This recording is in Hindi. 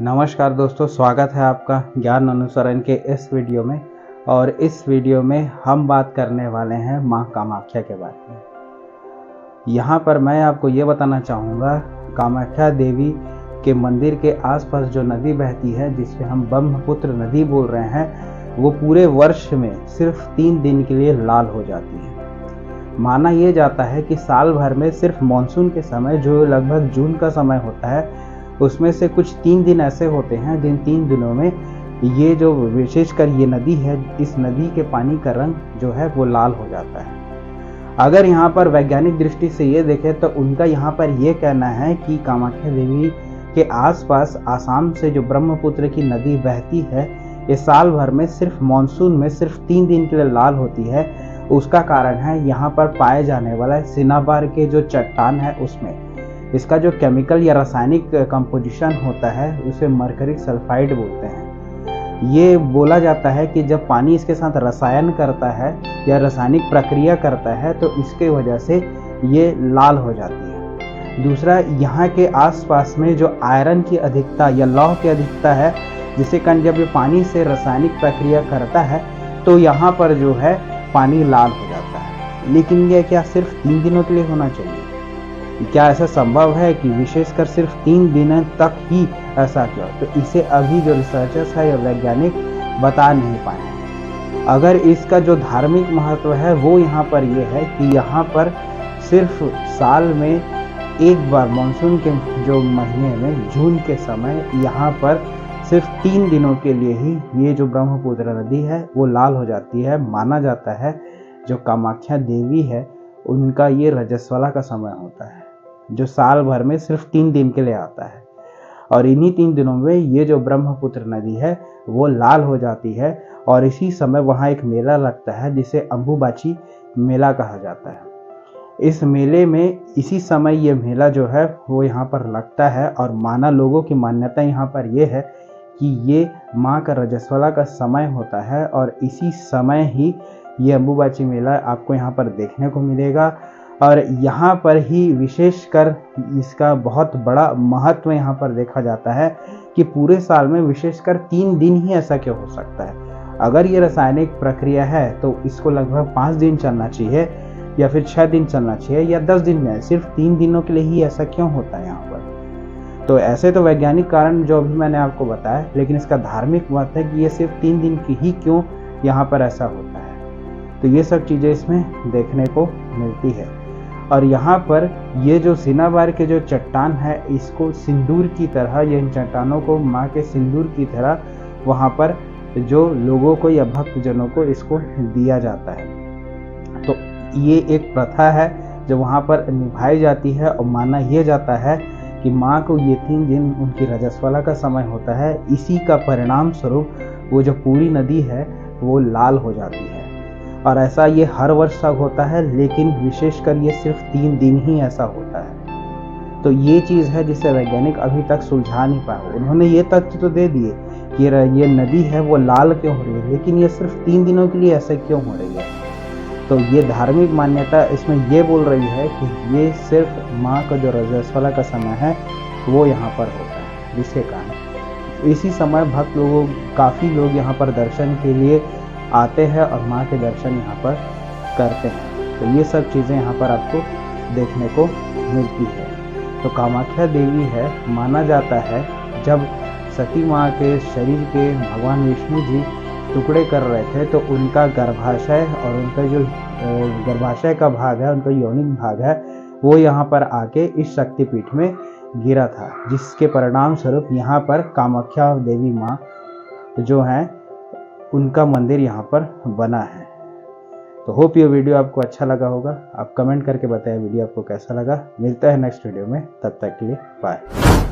नमस्कार दोस्तों, स्वागत है आपका ज्ञान अनुसरण के इस वीडियो में। और इस वीडियो में हम बात करने वाले हैं माँ कामाख्या के बारे में। यहाँ पर मैं आपको ये बताना चाहूँगा, कामाख्या देवी के मंदिर के आसपास जो नदी बहती है, जिसे हम ब्रह्मपुत्र नदी बोल रहे हैं, वो पूरे वर्ष में सिर्फ 3 दिन के लिए लाल हो जाती है। माना ये जाता है कि साल भर में सिर्फ मानसून के समय, जो लगभग जून का समय होता है, उसमें से कुछ 3 दिन ऐसे होते हैं जिन 3 दिनों में ये जो विशेषकर ये नदी है, इस नदी के पानी का रंग जो है वो लाल हो जाता है। अगर यहाँ पर वैज्ञानिक दृष्टि से ये देखें तो उनका यहाँ पर ये कहना है कि कामाख्या देवी के आसपास आसाम से जो ब्रह्मपुत्र की नदी बहती है, ये साल भर में सिर्फ मानसून में सिर्फ 3 दिन के लिए लाल होती है। उसका कारण है यहाँ पर पाए जाने वाला सिनाबार के जो चट्टान है, उसमें इसका जो केमिकल या रासायनिक कंपोजिशन होता है, उसे मरकरी सल्फाइड बोलते हैं। ये बोला जाता है कि जब पानी इसके साथ रसायन करता है या रासायनिक प्रक्रिया करता है, तो इसके वजह से ये लाल हो जाती है। दूसरा, यहाँ के आसपास में जो आयरन की अधिकता या लौह की अधिकता है, जिसे कारण जब ये पानी से रासायनिक प्रक्रिया करता है तो यहाँ पर जो है पानी लाल हो जाता है। लेकिन ये क्या सिर्फ 3 दिनों के लिए होना चाहिए? क्या ऐसा संभव है कि विशेषकर सिर्फ 3 दिन तक ही ऐसा क्यों? तो इसे अभी जो रिसर्चर्स है या वैज्ञानिक बता नहीं पाए हैं। अगर इसका जो धार्मिक महत्व है वो यहाँ पर ये है कि यहाँ पर सिर्फ साल में एक बार मानसून के जो महीने में जून के समय यहाँ पर सिर्फ 3 दिनों के लिए ही ये जो ब्रह्मपुत्र नदी है वो लाल हो जाती है। माना जाता है जो कामाख्या देवी है, उनका ये रजस्वला का समय होता है, जो साल भर में सिर्फ 3 दिन के लिए आता है। और इन्हीं 3 दिनों में ये जो ब्रह्मपुत्र नदी है वो लाल हो जाती है। और इसी समय वहाँ एक मेला लगता है जिसे अंबुबाची मेला कहा जाता है। इस मेले में इसी समय ये मेला जो है वो यहाँ पर लगता है। और लोगों की मान्यता यहाँ पर ये है कि ये माँ का रजस्वला का समय होता है, और इसी समय ही ये अंबुबाची मेला आपको यहाँ पर देखने को मिलेगा। और यहाँ पर ही विशेषकर इसका बहुत बड़ा महत्व यहाँ पर देखा जाता है कि पूरे साल में विशेषकर 3 दिन ही ऐसा क्यों हो सकता है। अगर ये रासायनिक प्रक्रिया है तो इसको लगभग 5 दिन चलना चाहिए, या फिर 6 दिन चलना चाहिए, या 10 दिन में। सिर्फ 3 दिनों के लिए ही ऐसा क्यों होता है यहाँ पर? तो ऐसे तो वैज्ञानिक कारण जो अभी मैंने आपको बताया, लेकिन इसका धार्मिक महत्व है कि ये सिर्फ 3 दिन की ही क्यों यहाँ पर ऐसा होता है। तो ये सब चीज़ें इसमें देखने को मिलती है। और यहाँ पर ये जो सिनाबार के जो चट्टान है, इसको सिंदूर की तरह, या इन चट्टानों को माँ के सिंदूर की तरह वहाँ पर जो लोगों को या भक्तजनों को इसको दिया जाता है। तो ये एक प्रथा है जो वहाँ पर निभाई जाती है। और माना यह जाता है कि माँ को ये 3 दिन उनकी रजस्वला का समय होता है। इसी का परिणाम स्वरूप वो जो पूरी नदी है वो लाल हो जाती है। और ऐसा ये हर वर्ष तक होता है, लेकिन विशेषकर ये सिर्फ 3 दिन ही ऐसा होता है। तो ये चीज़ है जिसे वैज्ञानिक अभी तक सुलझा नहीं पाए। उन्होंने ये तथ्य तो दे दिए कि ये नदी है वो लाल क्यों हो रही है, लेकिन ये सिर्फ 3 दिनों के लिए ऐसे क्यों हो रही है। तो ये धार्मिक मान्यता इसमें ये बोल रही है कि ये सिर्फ माँ का जो रजस्वला का समय है वो यहाँ पर होता है, जिसके कारण इसी समय भक्त लोगों, काफ़ी लोग यहाँ पर दर्शन के लिए आते हैं और माँ के दर्शन यहाँ पर करते हैं। तो ये सब चीज़ें यहाँ पर आपको देखने को मिलती है। तो कामाख्या देवी है, माना जाता है जब सती माँ के शरीर के भगवान विष्णु जी टुकड़े कर रहे थे, तो उनका गर्भाशय और उनका जो गर्भाशय का भाग है, उनका यौनिक भाग है, वो यहाँ पर आके इस शक्तिपीठ में गिरा था, जिसके परिणाम स्वरूप यहाँ पर कामाख्या देवी माँ जो हैं उनका मंदिर यहाँ पर बना है। तो होप ये वीडियो आपको अच्छा लगा होगा। आप कमेंट करके बताएं वीडियो आपको कैसा लगा। मिलता है नेक्स्ट वीडियो में, तब तक के लिए बाय।